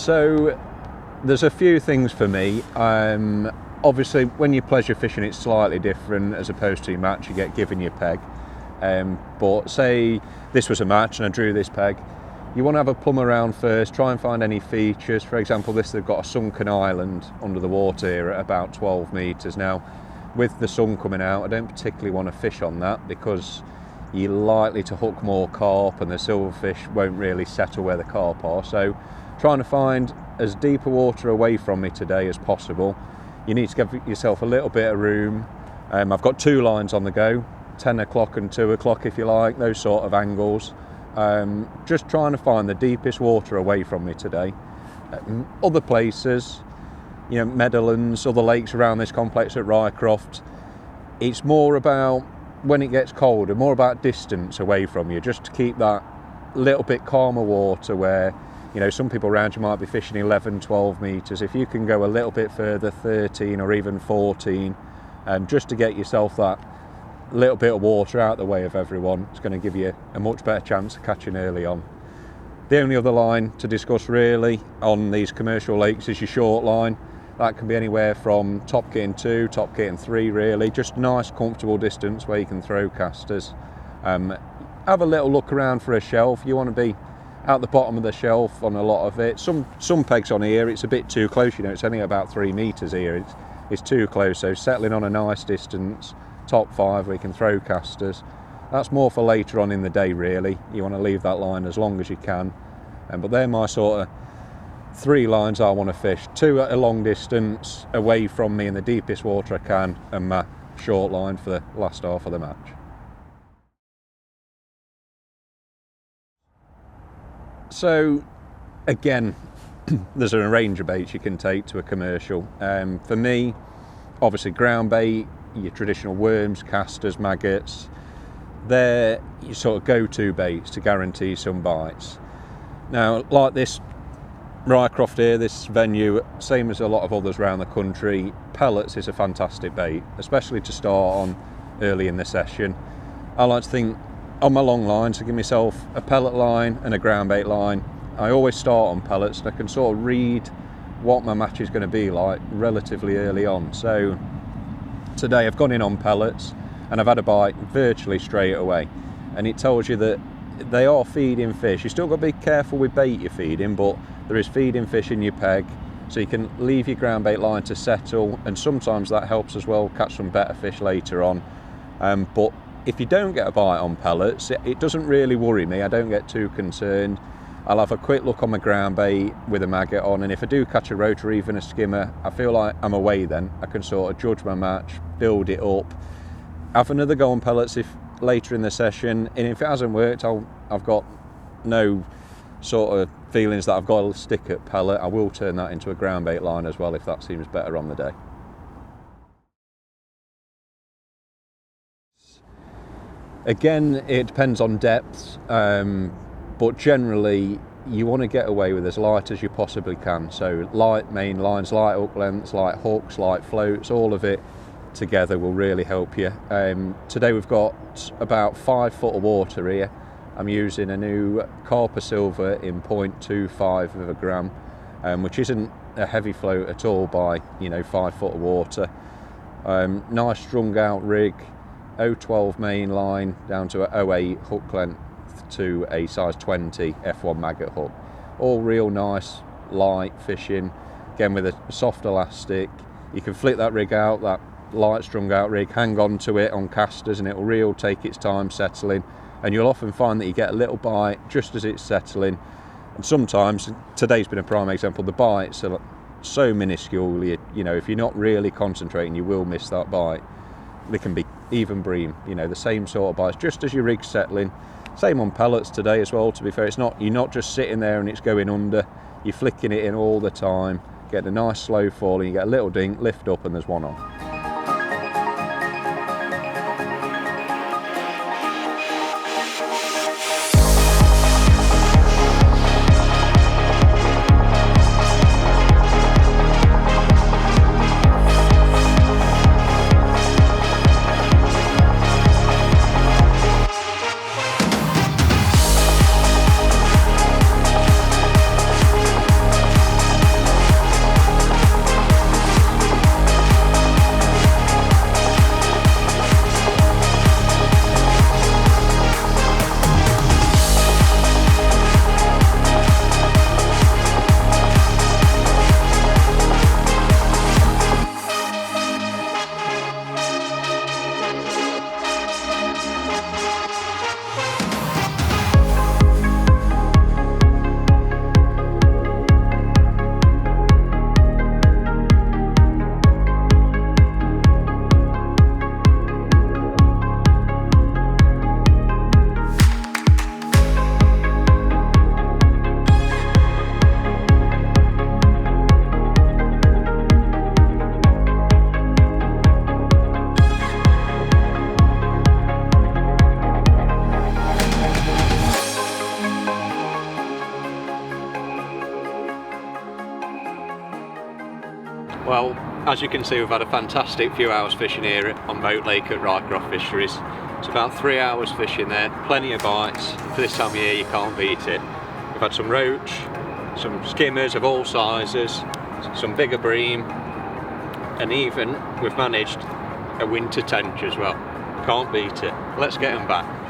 So there's a few things for me. Obviously, when you're pleasure fishing, it's slightly different as opposed to your match. You get given your peg. But say this was a match and I drew this peg, you want to have a plumb around first, try and find any features. For example, they've got a sunken island under the water here at about 12 metres. Now, with the sun coming out, I don't particularly want to fish on that because you're likely to hook more carp and the silverfish won't really settle where the carp are. So trying to find as deep a water away from me today as possible. You need to give yourself a little bit of room. I've got 2 lines on the go, 10 o'clock and 2 o'clock if you like, those sort of angles. Just trying to find the deepest water away from me today. Other places, you know, Meadowlands, other lakes around this complex at Rycroft, it's more about, when it gets colder, more about distance away from you, just to keep that little bit calmer water where, you know, some people around you might be fishing 11, 12 metres. If you can go a little bit further, 13 or even 14, just to get yourself that little bit of water out the way of everyone, it's going to give you a much better chance of catching early on. The only other line to discuss really on these commercial lakes is your short line. That can be anywhere from top getting 2, top getting 3 really, just nice comfortable distance where you can throw casters. Have a little look around for a shelf. You want to be out the bottom of the shelf on a lot of it. Some pegs on here, it's a bit too close, you know, it's only about 3 metres here, it's too close, so settling on a nice distance, top 5 where you can throw casters. That's more for later on in the day really. You want to leave that line as long as you can. But they're my sort of 3 lines I want to fish. 2 at a long distance away from me in the deepest water I can, and my short line for the last half of the match. So again, there's a range of baits you can take to a commercial. For me, obviously ground bait, your traditional worms, casters, maggots, they're your sort of go-to baits to guarantee some bites. Now, like this Rycroft here, this venue, same as a lot of others around the country, pellets is a fantastic bait, especially to start on early in the session. I like to think on my long lines, I give myself a pellet line and a ground bait line. I always start on pellets and I can sort of read what my match is going to be like relatively early on. So today I've gone in on pellets and I've had a bite virtually straight away, and it tells you that they are feeding fish. You still got to be careful with bait you're feeding, but there is feeding fish in your peg, so you can leave your ground bait line to settle, and sometimes that helps as well catch some better fish later on. But if you don't get a bite on pellets, it doesn't really worry me. I don't get too concerned. I'll have a quick look on my ground bait with a maggot on, and if I do catch a roach or even a skimmer, I feel like I'm away then. I can sort of judge my match, build it up, have another go on pellets if later in the session, and if it hasn't worked, I've got no sort of feelings that I've got to stick at pellet. I will turn that into a ground bait line as well if that seems better on the day. Again, it depends on depths, but generally you want to get away with as light as you possibly can. So light main lines, light hook lengths, light hooks, light floats, all of it together will really help you. Today we've got about 5 foot of water here. I'm using a new Carper Silver in 0.25 of a gram, which isn't a heavy float at all by 5 foot of water. Nice strung out rig, 012 main line down to a 08 hook length to a size 20 F1 maggot hook. All real nice light fishing, again with a soft elastic. You can flick that rig out, that light strung out rig, hang on to it on casters, and it will reel, take its time settling, and you'll often find that you get a little bite just as it's settling. And sometimes, today's been a prime example, the bites are so minuscule, if you're not really concentrating, you will miss that bite. They can be even bream, the same sort of bites, just as your rig's settling. Same on pellets today as well, to be fair. You're not just sitting there and it's going under, you're flicking it in all the time, get a nice slow fall, and you get a little dink, lift up, and there's one on. as you can see, we've had a fantastic few hours fishing here on Moat Lake at Rycroft Fisheries. It's about 3 hours fishing there, plenty of bites. For this time of year, you can't beat it. We've had some roach, some skimmers of all sizes, some bigger bream, and even we've managed a winter tench as well. Can't beat it. Let's get them back.